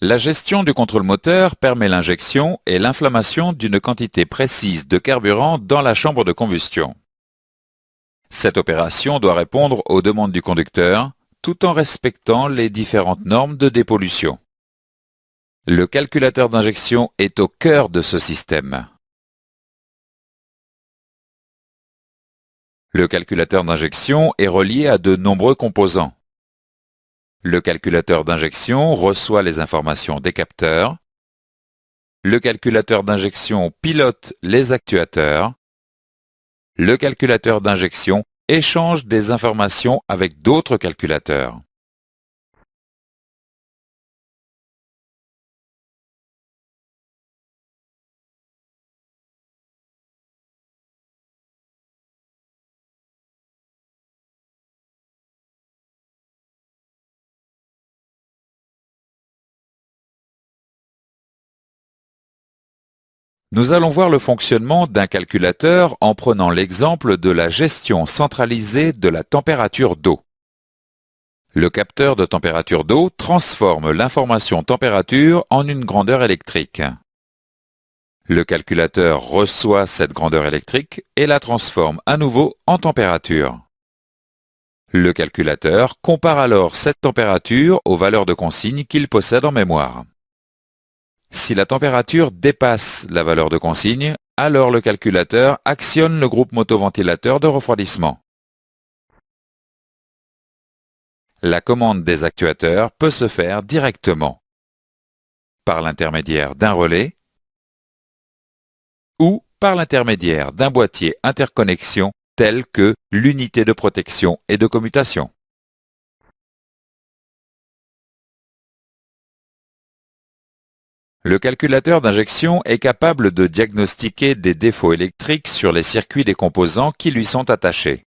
La gestion du contrôle moteur permet l'injection et l'inflammation d'une quantité précise de carburant dans la chambre de combustion. Cette opération doit répondre aux demandes du conducteur, tout en respectant les différentes normes de dépollution. Le calculateur d'injection est au cœur de ce système. Le calculateur d'injection est relié à de nombreux composants. Le calculateur d'injection reçoit les informations des capteurs. Le calculateur d'injection pilote les actuateurs. Le calculateur d'injection échange des informations avec d'autres calculateurs. Nous allons voir le fonctionnement d'un calculateur en prenant l'exemple de la gestion centralisée de la température d'eau. Le capteur de température d'eau transforme l'information température en une grandeur électrique. Le calculateur reçoit cette grandeur électrique et la transforme à nouveau en température. Le calculateur compare alors cette température aux valeurs de consigne qu'il possède en mémoire. Si la température dépasse la valeur de consigne, alors le calculateur actionne le groupe motoventilateur de refroidissement. La commande des actuateurs peut se faire directement par l'intermédiaire d'un relais ou par l'intermédiaire d'un boîtier interconnexion tel que l'unité de protection et de commutation. Le calculateur d'injection est capable de diagnostiquer des défauts électriques sur les circuits des composants qui lui sont attachés.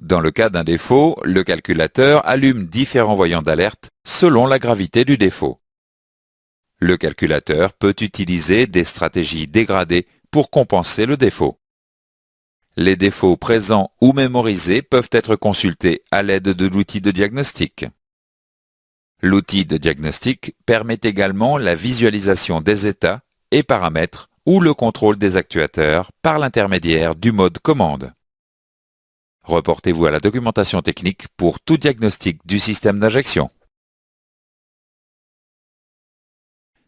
Dans le cas d'un défaut, le calculateur allume différents voyants d'alerte selon la gravité du défaut. Le calculateur peut utiliser des stratégies dégradées pour compenser le défaut. Les défauts présents ou mémorisés peuvent être consultés à l'aide de l'outil de diagnostic. L'outil de diagnostic permet également la visualisation des états et paramètres ou le contrôle des actuateurs par l'intermédiaire du mode commande. Reportez-vous à la documentation technique pour tout diagnostic du système d'injection.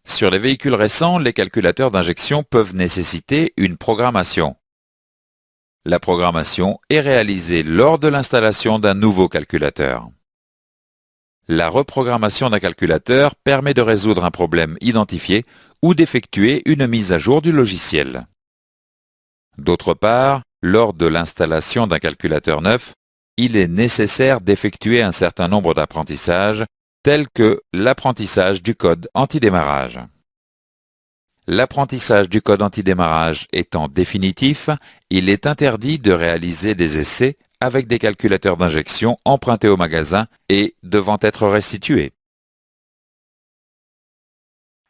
Sur les véhicules récents, les calculateurs d'injection peuvent nécessiter une programmation. La programmation est réalisée lors de l'installation d'un nouveau calculateur. La reprogrammation d'un calculateur permet de résoudre un problème identifié ou d'effectuer une mise à jour du logiciel. D'autre part, lors de l'installation d'un calculateur neuf, il est nécessaire d'effectuer un certain nombre d'apprentissages, tels que l'apprentissage du code antidémarrage. L'apprentissage du code antidémarrage étant définitif, il est interdit de réaliser des essais avec des calculateurs d'injection empruntés au magasin et devant être restitués.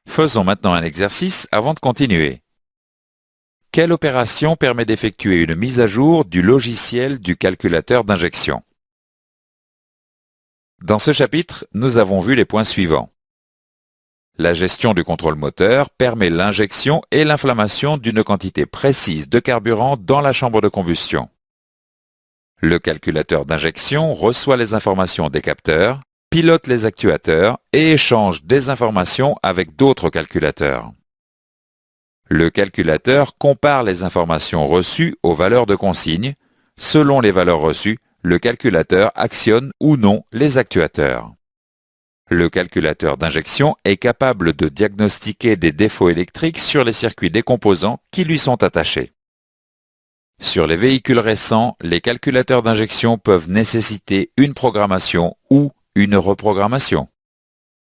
Faisons maintenant un exercice avant de continuer. Quelle opération permet d'effectuer une mise à jour du logiciel du calculateur d'injection? Dans ce chapitre, nous avons vu les points suivants. La gestion du contrôle moteur permet l'injection et l'inflammation d'une quantité précise de carburant dans la chambre de combustion. Le calculateur d'injection reçoit les informations des capteurs, pilote les actuateurs et échange des informations avec d'autres calculateurs. Le calculateur compare les informations reçues aux valeurs de consigne. Selon les valeurs reçues, le calculateur actionne ou non les actuateurs. Le calculateur d'injection est capable de diagnostiquer des défauts électriques sur les circuits des composants qui lui sont attachés. Sur les véhicules récents, les calculateurs d'injection peuvent nécessiter une programmation ou une reprogrammation.